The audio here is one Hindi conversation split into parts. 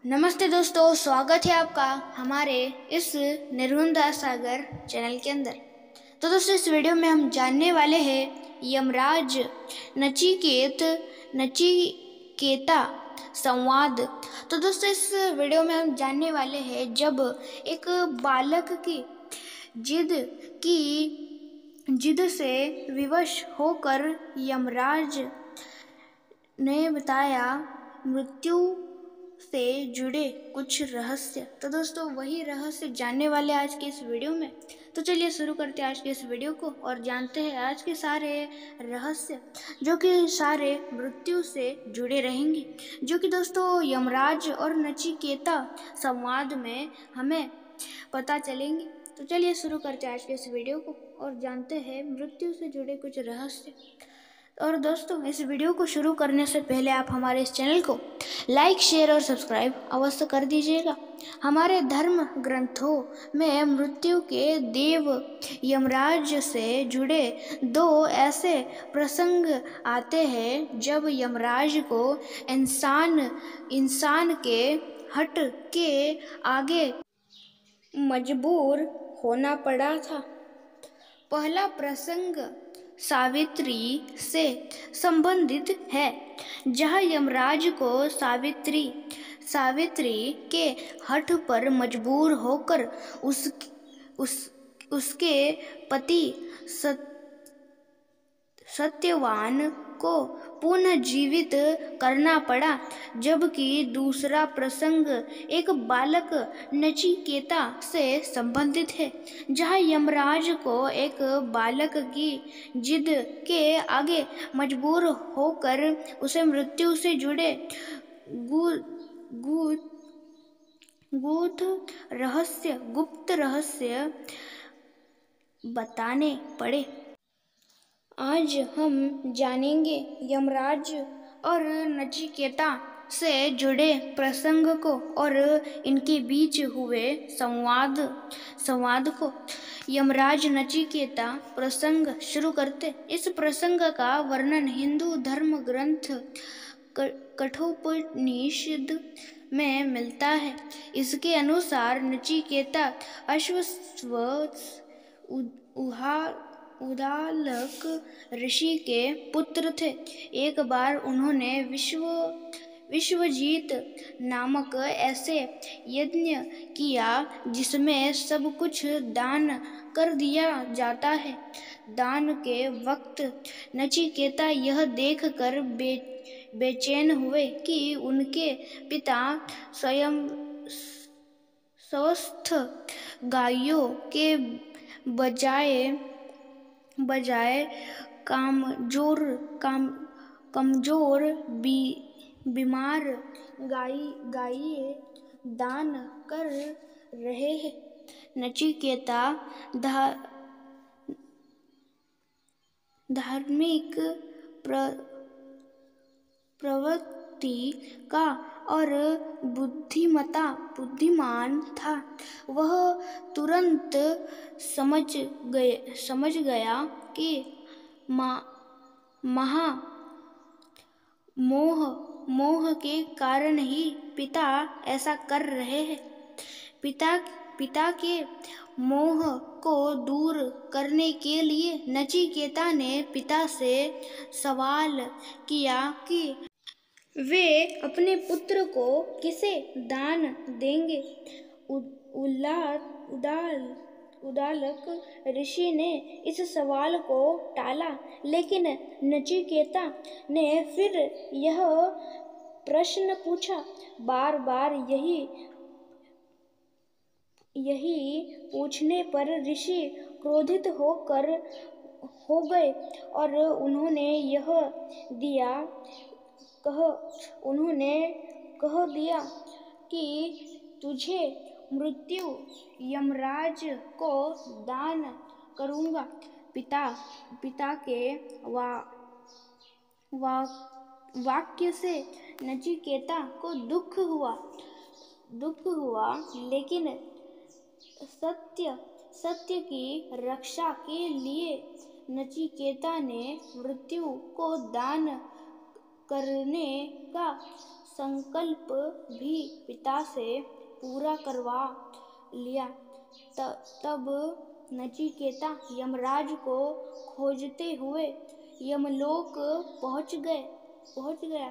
नमस्ते दोस्तों, स्वागत है आपका हमारे इस निर्गुण सागर चैनल के अंदर। तो दोस्तों, इस वीडियो में हम जानने वाले हैं यमराज नचिकेता संवाद। तो दोस्तों, इस वीडियो में हम जानने वाले हैं जब एक बालक की जिद से विवश होकर यमराज ने बताया मृत्यु से जुड़े कुछ रहस्य। तो दोस्तों, वही रहस्य जानने वाले आज के इस वीडियो में। तो चलिए शुरू करते हैं आज के इस वीडियो को और जानते हैं आज के सारे रहस्य, जो कि सारे मृत्यु से जुड़े रहेंगे, जो कि दोस्तों यमराज और नचिकेता संवाद में हमें पता चलेंगे। तो चलिए शुरू करते हैं आज के इस वीडियो को और जानते हैं मृत्यु से जुड़े कुछ रहस्य। और दोस्तों, इस वीडियो को शुरू करने से पहले आप हमारे इस चैनल को लाइक, शेयर और सब्सक्राइब अवश्य कर दीजिएगा। हमारे धर्म ग्रंथों में मृत्यु के देव यमराज से जुड़े दो ऐसे प्रसंग आते हैं जब यमराज को इंसान के हट के आगे मजबूर होना पड़ा था। पहला प्रसंग सावित्री से संबंधित है, जहाँ यमराज को सावित्री के हठ पर मजबूर होकर उसके पति सत्यवान को पुनः जीवित करना पड़ा। जबकि दूसरा प्रसंग एक बालक नचिकेता से संबंधित है, जहाँ यमराज को एक बालक की जिद के आगे मजबूर होकर उसे मृत्यु से जुड़े गुप्त रहस्य बताने पड़े। आज हम जानेंगे यमराज और नचिकेता से जुड़े प्रसंग को और इनके बीच हुए संवाद को। यमराज नचिकेता प्रसंग शुरू करते। इस प्रसंग का वर्णन हिंदू धर्म ग्रंथ कठोपनिषद में मिलता है। इसके अनुसार नचिकेता उदालक ऋषि के पुत्र थे। एक बार उन्होंने विश्वजीत नामक ऐसे यज्ञ किया जिसमें सब कुछ दान कर दिया जाता है। दान के वक्त नचिकेता यह देखकर बेचैन हुए कि उनके पिता स्वयं स्वस्थ गायों के बजाय कमजोर बीमार गायें दान कर रहे हैं। नचिकेता धार्मिक प्रवृत्ति का और बुद्धिमान था। वह तुरंत समझ गया कि मोह के कारण ही पिता ऐसा कर रहे हैं। पिता के मोह को दूर करने के लिए नचिकेता ने पिता से सवाल किया कि वे अपने पुत्र को किसे दान देंगे। उदालक ऋषि ने इस सवाल को टाला, लेकिन नचिकेता ने फिर यह प्रश्न पूछा। बार बार यही पूछने पर ऋषि क्रोधित हो गए और उन्होंने कह दिया कि तुझे मृत्यु यमराज को दान करूँगा। पिता के वाक्य से नचिकेता को दुख हुआ, लेकिन सत्य की रक्षा के लिए नचिकेता ने मृत्यु को दान करने का संकल्प भी पिता से पूरा करवा लिया। तब नचिकेता यमराज को खोजते हुए यमलोक पहुंच गया।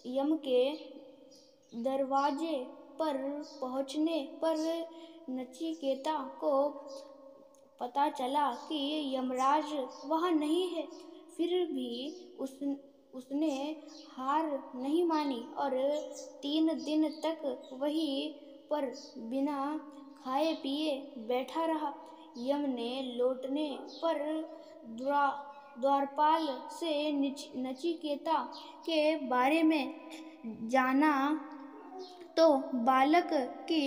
यम के दरवाजे पर पहुंचने पर नचिकेता को पता चला कि यमराज वहाँ नहीं है। फिर भी उसने हार नहीं मानी और 3 दिन तक वहीं पर बिना खाए पिए बैठा रहा। यम ने लौटने पर द्वारपाल से नचिकेता के बारे में जाना तो बालक की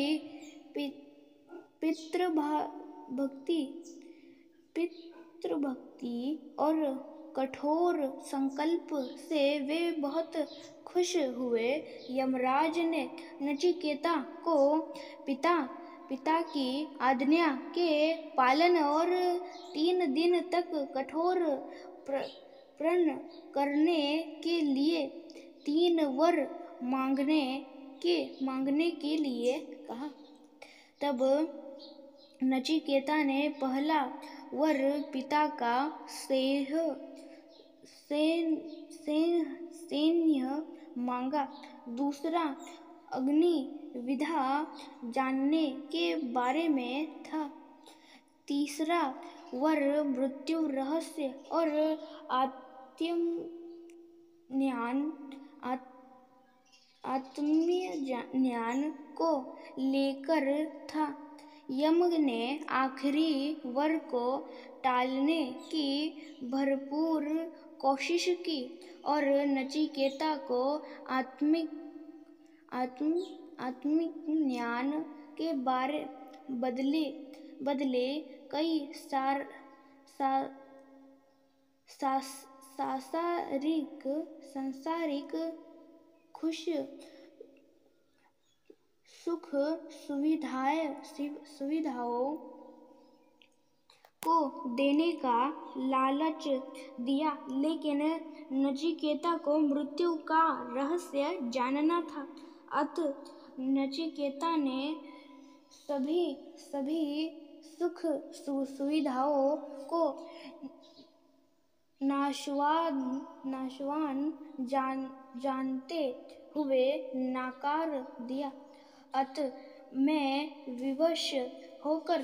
पितृभक्ति और कठोर संकल्प से वे बहुत खुश हुए। यमराज ने नचिकेता को पिता की आज्ञा के पालन और 3 दिन तक कठोर प्रण करने के लिए 3 वर मांगने के लिए कहा। तब नचिकेता ने पहला वर पिता का सैन्य मांगा, दूसरा अग्नि विद्या जानने के बारे में था, तीसरा वर मृत्यु रहस्य और आत्मीय ज्ञान को लेकर था। यम ने आखिरी वर को टालने की भरपूर कोशिश की और नचिकेता को आत्मिक ज्ञान के बदले कई सांसारिक सुख सुविधाओं को देने का लालच दिया, लेकिन नचिकेता को मृत्यु का रहस्य जानना था। अतः नचिकेता ने सभी सुख सुविधाओं को नाशवान जानते हुए नकार दिया। अतः में विवश होकर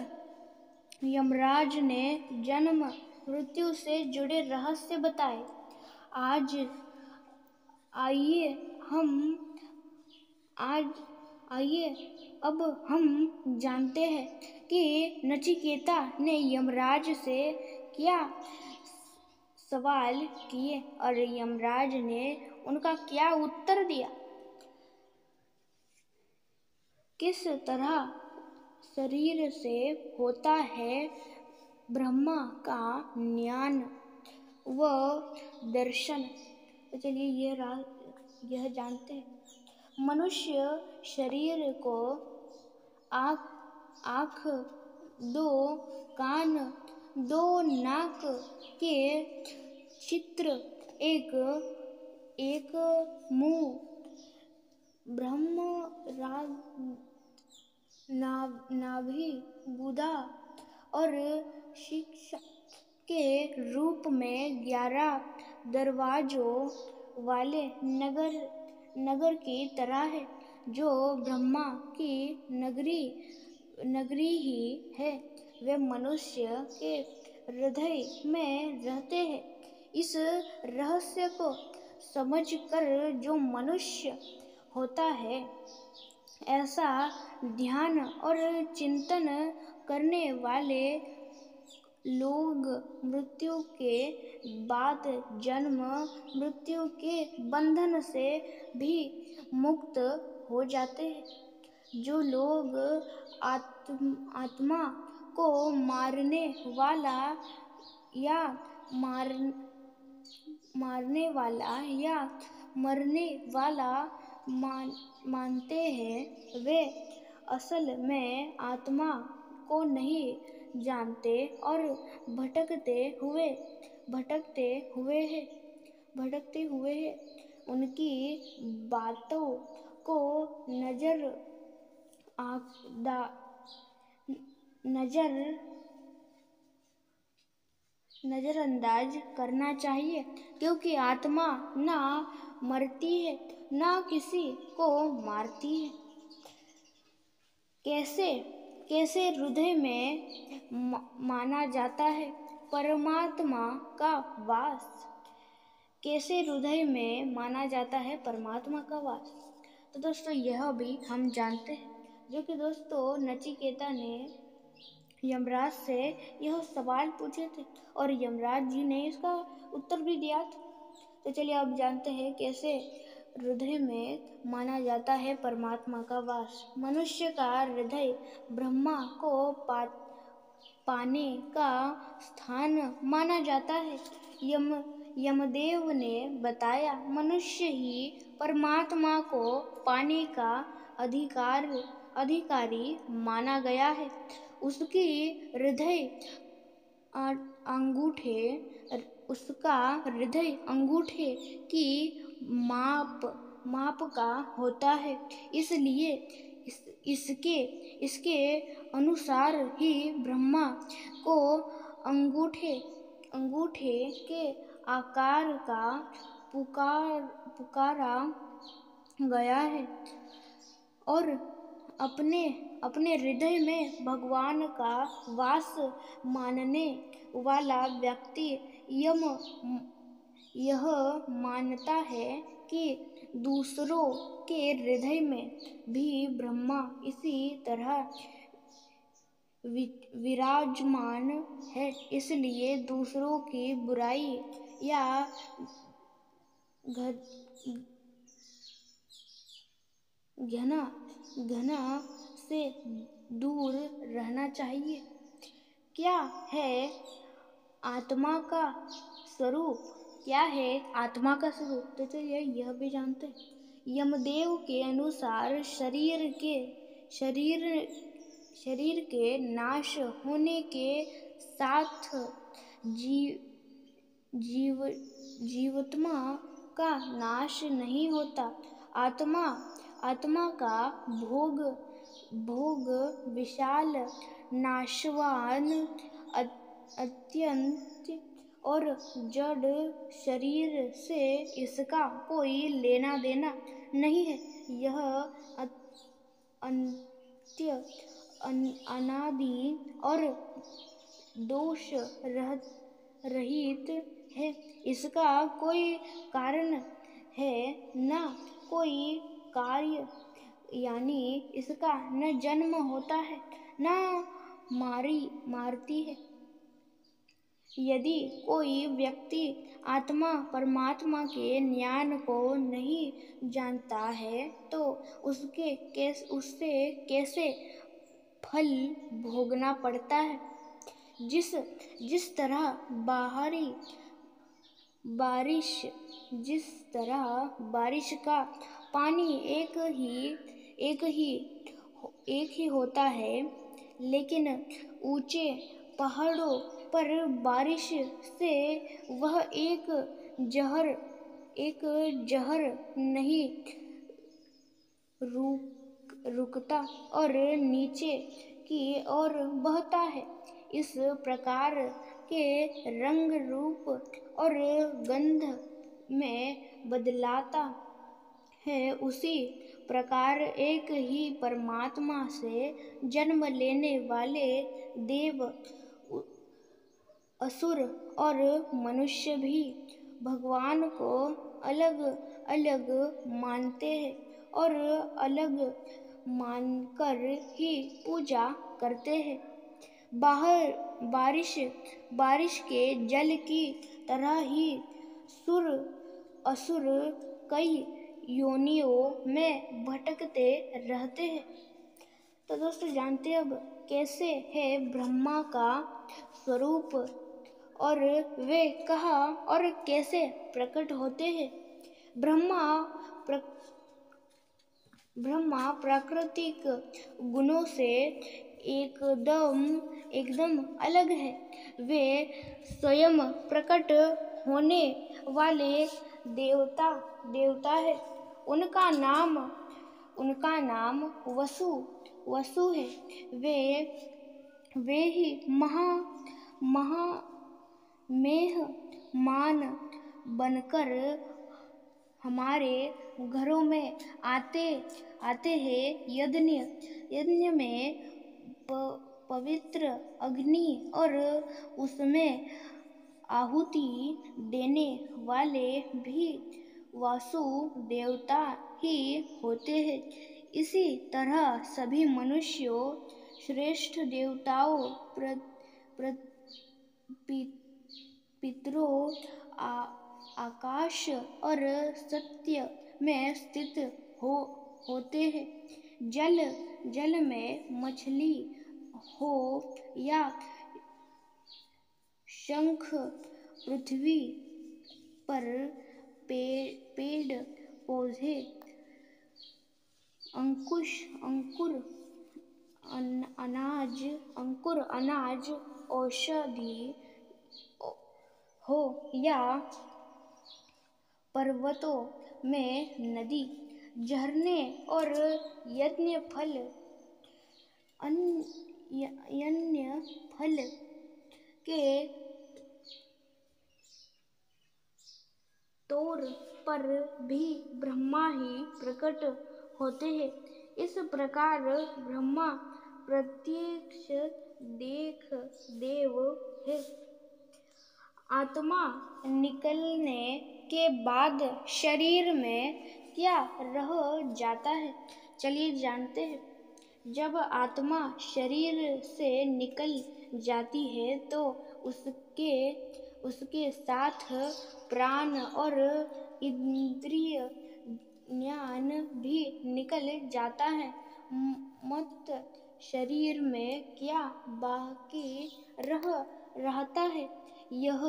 यमराज ने जन्म मृत्यु से जुड़े रहस्य बताए। आइए अब हम जानते हैं कि नचिकेता ने यमराज से क्या सवाल किए और यमराज ने उनका क्या उत्तर दिया। किस तरह शरीर से होता है ब्रह्मा का ज्ञान व दर्शन। तो चलिए यह जानते हैं। मनुष्य शरीर को आँख, 2 कान, 2 नाक के चित्र, एक मुंह, ब्रह्म नाभि, गुदा और शिक्षा के रूप में 11 दरवाजों वाले नगर की तरह है, जो ब्रह्मा की नगरी ही है। वे मनुष्य के हृदय में रहते हैं। इस रहस्य को समझकर जो मनुष्य होता है, ऐसा ध्यान और चिंतन करने वाले लोग मृत्यु के बाद जन्म मृत्यु के बंधन से भी मुक्त हो जाते हैं। जो लोग आत्मा को मारने वाला या मरने वाला मानते हैं, वे असल में आत्मा को नहीं जानते और भटकते हुए हैं। उनकी बातों को नजरअंदाज करना चाहिए, क्योंकि आत्मा ना मरती है ना किसी को मारती है। कैसे हृदय में माना जाता है परमात्मा का वास। कैसे हृदय में माना जाता है परमात्मा का वास। तो दोस्तों यह भी हम जानते हैं, जो कि दोस्तों नचिकेता ने यमराज से यह सवाल पूछे थे और यमराज जी ने इसका उत्तर भी दिया था। तो चलिए अब जानते हैं कैसे हृदय में माना जाता है परमात्मा का वास। मनुष्य का हृदय ब्रह्मा को पाने का स्थान माना जाता है। यमदेव ने बताया, मनुष्य ही परमात्मा को पाने का अधिकारी माना गया है। उसका हृदय अंगूठे की माप का होता है, इसलिए इसके अनुसार ही ब्रह्मा को अंगूठे के आकार का पुकारा गया है। और अपने हृदय में भगवान का वास मानने वाला व्यक्ति यह मानता है कि दूसरों के हृदय में भी ब्रह्मा इसी तरह विराजमान है, इसलिए दूसरों की बुराई या घृणा से दूर रहना चाहिए। क्या है आत्मा का स्वरूप? तो चलिए यह भी जानते हैं। यमदेव के अनुसार शरीर के नाश होने के साथ जीवात्मा का नाश नहीं होता। आत्मा का भोग विशाल, नाशवान, अत्यंत और जड़ शरीर से इसका कोई लेना देना नहीं है। यह अनादि और दोष रहित है। इसका कोई कारण है न कोई कार्य, यानी इसका न जन्म होता है न मारती है। यदि कोई व्यक्ति आत्मा परमात्मा के ज्ञान को नहीं जानता है तो उससे कैसे फल भोगना पड़ता है। जिस तरह बारिश का पानी एक ही होता है, लेकिन ऊंचे पहाड़ों पर बारिश से वह एक जहर नहीं रुकता और नीचे की ओर बहता है। इस प्रकार के रंग, रूप और गंध में बदलाता है, उसी प्रकार एक ही परमात्मा से जन्म लेने वाले देव, असुर और मनुष्य भी भगवान को अलग अलग मानते हैं और अलग मानकर ही पूजा करते हैं। बारिश के जल की तरह ही असुर कई योनियों में भटकते रहते हैं। तो दोस्तों जानते हैं अब कैसे है ब्रह्मा का स्वरूप और वे कहाँ और कैसे प्रकट होते हैं। ब्रह्मा प्राकृतिक गुणों से एकदम अलग है। वे स्वयं प्रकट होने वाले देवता है। उनका नाम वसु है। वे ही मेहमान बनकर हमारे घरों में आते हैं। यज्ञ में पवित्र अग्नि और उसमें आहुति देने वाले भी वासु देवता ही होते हैं। इसी तरह सभी मनुष्यों श्रेष्ठ देवताओं पितरों आकाश और सत्य में स्थित होते हैं। जल में मछली हो या शंख, पृथ्वी पर पेड़ पौधे, अंकुर अनाज, औषधि हो या पर्वतों में नदी, झरने और अन्य फल के तौर पर भी ब्रह्मा ही प्रकट होते हैं। इस प्रकार ब्रह्मा प्रत्यक्ष देव है। आत्मा निकलने के बाद शरीर में क्या रह जाता है, चलिए जानते हैं। जब आत्मा शरीर से निकल जाती है तो उसके साथ प्राण और इंद्रिय ज्ञान भी निकल जाता है। मत शरीर में क्या बाकी रहता है? यह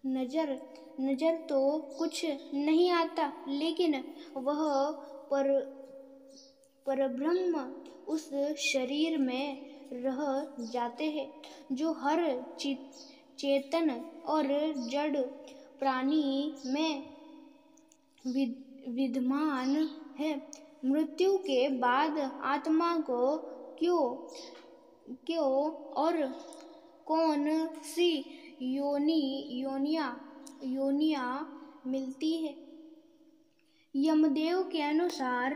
नजर तो कुछ नहीं आता, लेकिन वह परब्रह्म उस शरीर में रह जाते हैं जो हर चेतन और जड़ प्राणी में विद्यमान है। मृत्यु के बाद आत्मा को क्यों और कौन सी योनियां मिलती है? यमदेव के अनुसार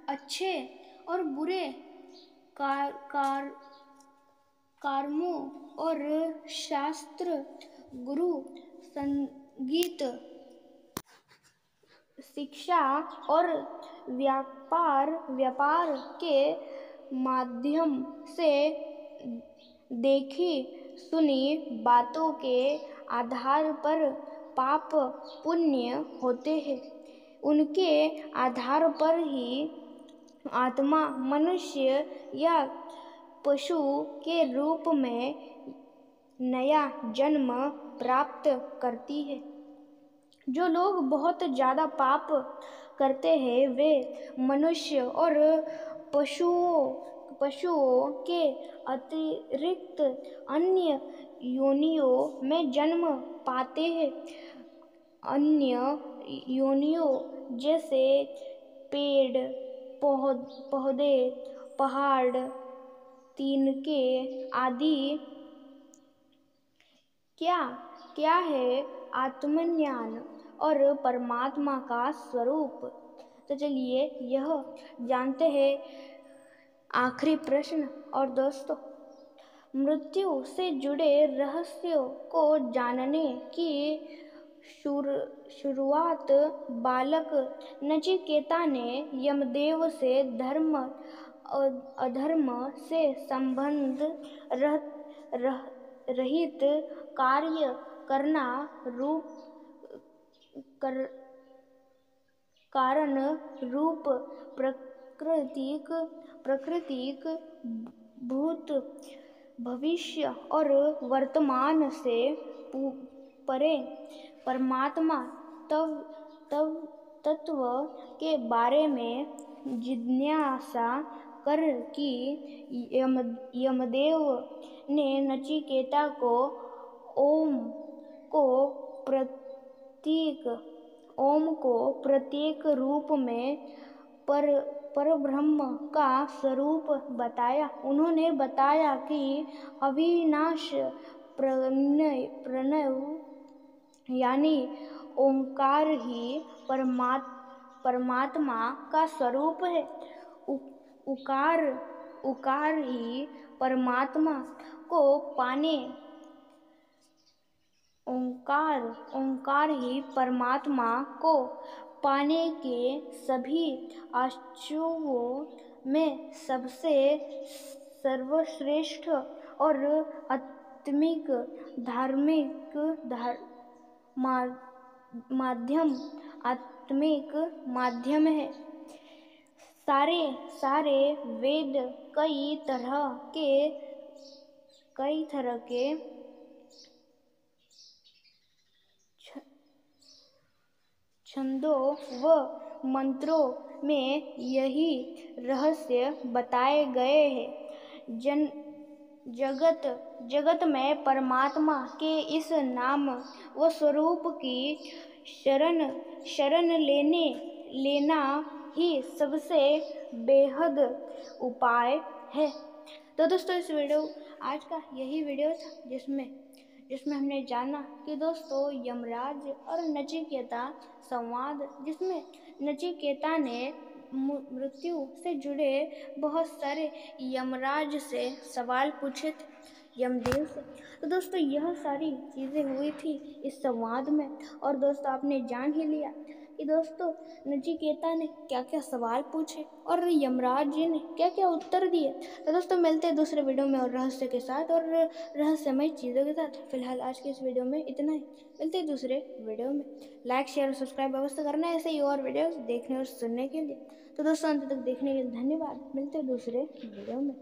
अच्छे और बुरे कर्मों और शास्त्र, गुरु, संगीत, शिक्षा और व्यापार के माध्यम से देखी सुनी बातों के आधार पर पाप पुण्य होते हैं। उनके आधार पर ही आत्मा मनुष्य या पशु के रूप में नया जन्म प्राप्त करती है। जो लोग बहुत ज़्यादा पाप करते हैं वे मनुष्य और पशुओं के अतिरिक्त अन्य योनियों में जन्म पाते हैं। अन्य योनियों जैसे पेड़ पौधे, पहाड़, तिनके आदि। क्या है आत्मज्ञान और परमात्मा का स्वरूप? तो चलिए यह जानते हैं। आखिरी प्रश्न। और दोस्तों, मृत्यु से जुड़े रहस्यों को जानने की शुरुआत बालक नचिकेता ने यमदेव से धर्म अधर्म से संबंध रहित कार्य करना कारण रूप प्राकृतिक भूत भविष्य और वर्तमान से परे परमात्मा तत्व के बारे में जिज्ञासा कर कि यमदेव ने नचिकेता को ओम को प्रत्येक ओम को प्रत्येक रूप में परब्रह्म का स्वरूप बताया। उन्होंने बताया कि अविनाश प्रणव यानी ओंकार ही परमात्मा का स्वरूप है। उकार उकार ही परमात्मा को पाने ओंकार ही परमात्मा को पाने के सभी आचुओं में सबसे सर्वश्रेष्ठ और आत्मिक धार्मिक माध्यम है। सारे वेद कई तरह के छंदों व मंत्रों में यही रहस्य बताए गए हैं। जगत में परमात्मा के इस नाम व स्वरूप की शरण लेना ही सबसे बेहद उपाय है। तो दोस्तों आज का यही वीडियो था जिसमें हमने जाना कि दोस्तों यमराज और नचिकेता संवाद, जिसमें नचिकेता ने मृत्यु से जुड़े बहुत सारे यमराज से सवाल पूछे थे, यमदेव से। तो दोस्तों यह सारी चीज़ें हुई थी इस संवाद में। और दोस्तों आपने जान ही लिया कि दोस्तों नचिकेता ने क्या क्या सवाल पूछे और यमराज जी ने क्या क्या उत्तर दिए। तो दोस्तों मिलते हैं दूसरे वीडियो में और रहस्य के साथ और रहस्यमय चीज़ों के साथ। फिलहाल आज के इस वीडियो में इतना ही। मिलते हैं दूसरे वीडियो में। लाइक शेयर और सब्सक्राइब अवश्य करना है ऐसे ही और वीडियोस देखने और सुनने के लिए। तो दोस्तों अंत तक देखने के लिए धन्यवाद। मिलते हैं दूसरे वीडियो में।